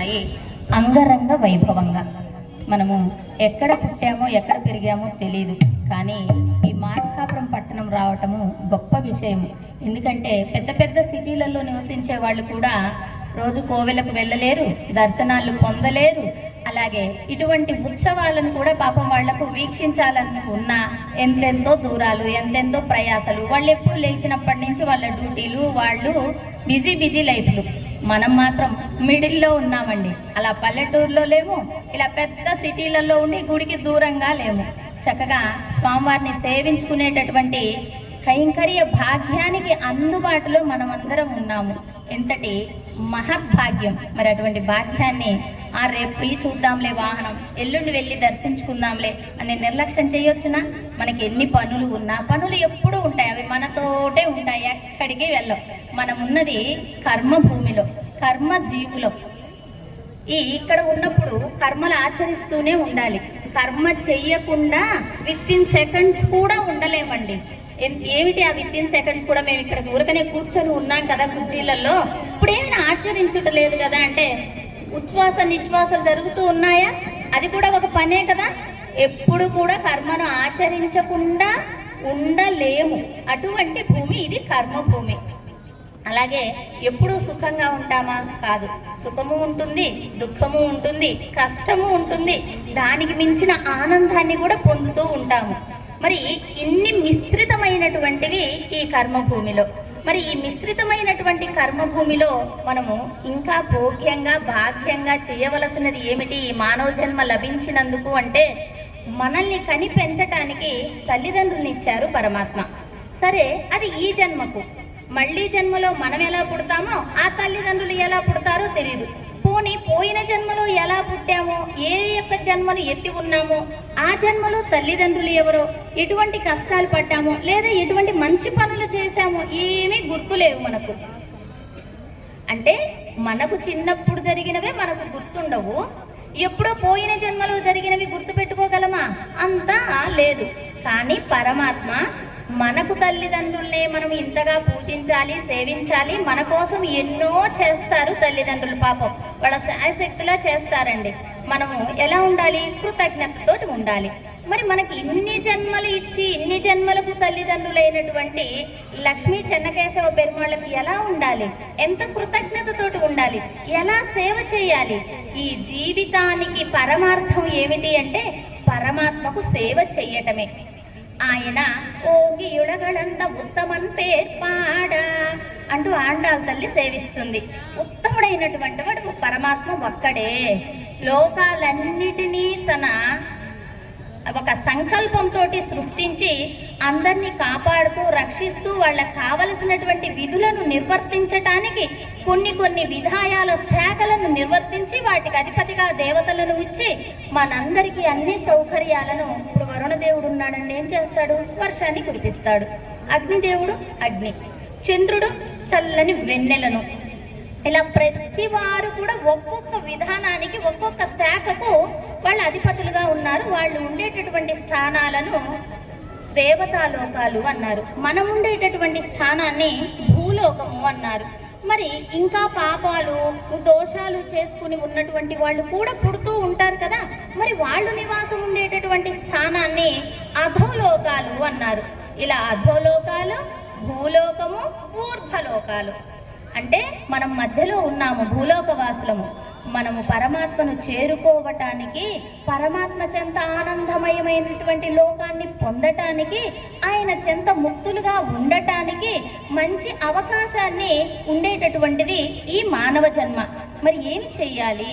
జరుగుతున్నాయి అంగరంగ వైభవంగా. మనము ఎక్కడ పుట్టామో ఎక్కడ పెరిగామో తెలియదు, కానీ ఈ మార్కాపురం పట్టణం రావటము గొప్ప విషయం. ఎందుకంటే పెద్ద పెద్ద సిటీలలో నివసించే వాళ్ళు కూడా రోజు కోవెలకు వెళ్ళలేరు, దర్శనాలు పొందలేరు. అలాగే ఇటువంటి ఉత్సవాలను కూడా పాపం వాళ్లకు వీక్షించాలని ఉన్న ఎంతెంతో దూరాలు, ఎంతెంతో ప్రయాసలు. వాళ్ళు ఎప్పుడు లేచినప్పటి నుంచి వాళ్ళ డ్యూటీలు, వాళ్ళు బిజీ లైఫ్లు. మనం మాత్రం మిడిల్లో ఉన్నామండి. అలా పల్లెటూరులో లేము, ఇలా పెద్ద సిటీలలో ఉండి గుడికి దూరంగా లేము. చక్కగా స్వామివారిని సేవించుకునేటటువంటి కైంకర్య భాగ్యానికి అందుబాటులో మనమందరం ఉన్నాము. ఎంతటి మహద్భాగ్యం! మరి అటువంటి భాగ్యాన్ని రేపు పోయి చూద్దాంలే, వాహనం ఎల్లుండి వెళ్ళి దర్శించుకుందాంలే అని నిర్లక్ష్యం చేయొచ్చునా? మనకి ఎన్ని పనులు ఉన్నా, పనులు ఎప్పుడూ ఉంటాయి, అవి మనతోటే ఉంటాయి, ఎక్కడికి వెళ్ళం. మనం ఉన్నది కర్మభూమిలో, కర్మ జీవులో. ఇక్కడ ఉన్నప్పుడు కర్మలు ఆచరిస్తూనే ఉండాలి. కర్మ చెయ్యకుండా వితిన్ సెకండ్స్ కూడా ఉండలేమండి. ఏమిటి ఆ వితిన్ సెకండ్స్ కూడా? మేము ఇక్కడ ఊరకనే కూర్చొని ఉన్నాం కదా కుర్చీలలో, ఇప్పుడేమైనా ఆచరించుటలేదు కదా అంటే, ఉచ్ఛ్వాస నిశ్వాసాలు జరుగుతూ ఉన్నాయా? అది కూడా ఒక పనే కదా. ఎప్పుడు కూడా కర్మను ఆచరించకుండా ఉండలేము. అటువంటి భూమి ఇది కర్మభూమి. అలాగే ఎప్పుడూ సుఖంగా ఉంటామా? కాదు. సుఖము ఉంటుంది, దుఃఖము ఉంటుంది, కష్టము ఉంటుంది, దానికి మించిన ఆనందాన్ని కూడా పొందుతూ ఉంటాము. మరి ఇన్ని మిశ్రితమైనటువంటివి ఈ కర్మభూమిలో. మరి ఈ మిశ్రితమైనటువంటి కర్మభూమిలో మనము ఇంకా భోగ్యంగా, భాగ్యంగా చేయవలసినది ఏమిటి? ఈ మానవ జన్మ లభించినందుకు అంటే, మనల్ని కని పెంచటానికి తల్లిదండ్రుల్ని ఇచ్చారు పరమాత్మ. సరే, అది ఈ జన్మకు. మళ్ళీ జన్మలో మనం ఎలా పుడతామో ఆ తల్లిదండ్రులు ఎలా పుడతారో తెలియదు. పోనీ పోయిన జన్మలో ఎలా పుట్టామో, ఏ యొక్క జన్మను ఎత్తి ఉన్నామో ఆ జన్మలో తల్లిదండ్రులు ఎవరో, ఎటువంటి కష్టాలు పడ్డామో, లేదా ఎటువంటి మంచి పనులు చేశామో ఏమీ గుర్తులేవు మనకు. అంటే మనకు చిన్నప్పుడు జరిగినవే మనకు గుర్తుండవు. ఎప్పుడో పోయిన జన్మలో జరిగినవి గుర్తు పెట్టుకోగలమా? అంతా లేదు. కానీ పరమాత్మ మనకు తల్లిదండ్రుల్నే మనం ఇంతగా పూజించాలి, సేవించాలి. మన కోసం ఎన్నో చేస్తారు తల్లిదండ్రులు. పాపం వాళ్ళ శాయశక్తిలా చేస్తారండి. మనము ఎలా ఉండాలి? కృతజ్ఞతతోటి ఉండాలి. మరి మనకి ఇన్ని జన్మలు ఇచ్చి ఇన్ని జన్మలకు తల్లిదండ్రులైనటువంటి లక్ష్మీ చెన్నకేశవ పెరుమాళ్ళకు ఎలా ఉండాలి? ఎంత కృతజ్ఞతతోటి ఉండాలి? ఎలా సేవ చేయాలి? ఈ జీవితానికి పరమార్థం ఏమిటి అంటే, పరమాత్మకు సేవ చెయ్యటమే. ఆయన ఓగియుళగళంత ఉత్తమన్ పేర్పాడ అంటూ ఆండాళ్ళ తల్లి సేవిస్తుంది. ఉత్తముడైనటువంటి వాడు పరమాత్మ ఒక్కడే. లోకాలన్నిటినీ తన ఒక సంకల్పంతో సృష్టించి అందరినీ కాపాడుతూ, రక్షిస్తూ, వాళ్ళకు కావలసినటువంటి విధులను నిర్వర్తించటానికి కొన్ని విధాయాల శాఖలను నిర్వర్తించి వాటికి అధిపతిగా దేవతలను ఇచ్చి మనందరికీ అన్ని సౌకర్యాలను. ఇప్పుడు వరుణదేవుడు ఉన్నాడండి, ఏం చేస్తాడు? వర్షాన్ని కురిపిస్తాడు. అగ్నిదేవుడు అగ్ని, చంద్రుడు చల్లని వెన్నెలను. ఇలా ప్రతి వారు కూడా ఒక్కొక్క విధానానికి, ఒక్కొక్క శాఖకు వాళ్ళ అధిపతులుగా ఉన్నారు. వాళ్ళు ఉండేటటువంటి స్థానాలను దేవతాలోకాలు అన్నారు. మనం ఉండేటటువంటి స్థానాన్ని భూలోకము అన్నారు. మరి ఇంకా పాపాలు, దోషాలు చేసుకుని ఉన్నటువంటి వాళ్ళు కూడా పుడుతూ ఉంటారు కదా. మరి వాళ్ళు నివాసం ఉండేటటువంటి స్థానాన్ని అధోలోకాలు అన్నారు. ఇలా అధోలోకాలు, భూలోకము, ఊర్ధ్వలోకాలు. అంటే మనం మధ్యలో ఉన్నాము, భూలోకవాసులము. మనము పరమాత్మను చేరుకోవటానికి, పరమాత్మ చెంత ఆనందమయమైనటువంటి లోకాన్ని పొందటానికి, ఆయన చెంత ముక్తులుగా ఉండటానికి మంచి అవకాశాన్ని ఉండేటటువంటిది ఈ మానవ జన్మ. మరి ఏమి చెయ్యాలి?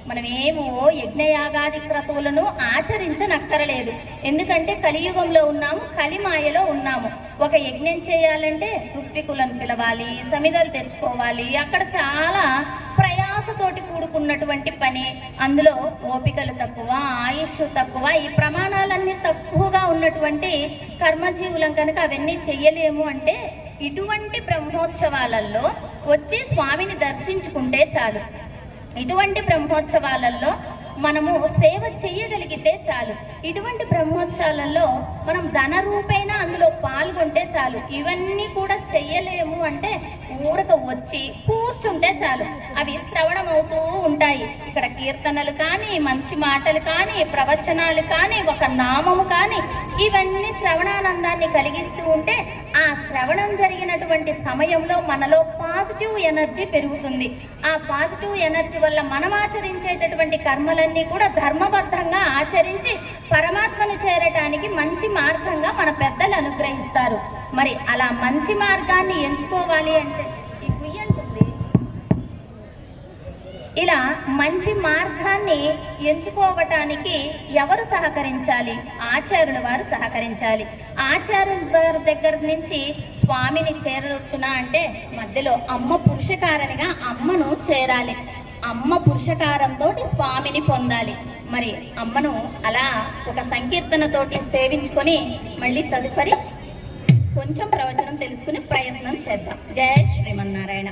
మనం ఏమో యజ్ఞయాగాది క్రతువులను ఆచరించనక్కరలేదు. ఎందుకంటే కలియుగంలో ఉన్నాము, కలిమాయలో ఉన్నాము. ఒక యజ్ఞం చేయాలంటే ఋత్వికులను పిలవాలి, సమిధలు తెచ్చుకోవాలి. అక్కడ చాలా ప్రయాసతోటి కూడుకున్నటువంటి పని. అందులో ఓపికలు తక్కువ, ఆయుష్ తక్కువ, ఈ ప్రమాణాలన్నీ తక్కువగా ఉన్నటువంటి కర్మజీవులం కనుక అవన్నీ చెయ్యలేము. అంటే ఇటువంటి బ్రహ్మోత్సవాలలో వచ్చి స్వామిని దర్శించుకుంటే చాలు. ఇటువంటి బ్రహ్మోత్సవాలలో మనము సేవ చెయ్యగలిగితే చాలు. ఇటువంటి బ్రహ్మోత్సవాలలో మనం ధన రూపేణ అందులో పాల్గొంటే చాలు. ఇవన్నీ కూడా చెయ్యలేము అంటే ఊరకు వచ్చి కూర్చుంటే చాలు అవి శ్రవణం అవుతూ ఉంటాయి. ఇక్కడ కీర్తనలు కానీ, మంచి మాటలు కానీ, ప్రవచనాలు కానీ, ఒక నామము కానీ, ఇవన్నీ శ్రవణానందాన్ని కలిగిస్తూ ఉంటే ఆ శ్రవణం జరిగినటువంటి సమయంలో మనలో పాజిటివ్ ఎనర్జీ పెరుగుతుంది. ఆ పాజిటివ్ ఎనర్జీ వల్ల మనం ఆచరించేటటువంటి కర్మలన్నీ కూడా ధర్మబద్ధంగా ఆచరించి పరమాత్మను చేరటానికి మంచి మార్గంగా మన పెద్దలు అనుగ్రహిస్తారు. మరి అలా మంచి మార్గాన్ని ఎంచుకోవాలి అంటే ఈ కుయ్యంటుంది. ఇలా మంచి మార్గాన్ని ఎంచుకోవటానికి ఎవరు సహకరించాలి? ఆచార్యుల వారు సహకరించాలి. ఆచార్యుల వారి దగ్గర నుంచి స్వామిని చేరవచ్చునా అంటే మధ్యలో అమ్మ పురుషకారణిగా అమ్మను చేరాలి. అమ్మ పురుషకారంతో స్వామిని పొందాలి. మరి అమ్మను అలా ఒక సంకీర్తనతోటి సేవించుకొని మళ్ళీ తదుపరి కొంచెం ప్రవచనం తెలుసుకునే ప్రయత్నం చేద్దాం. జయ శ్రీమన్నారాయణ.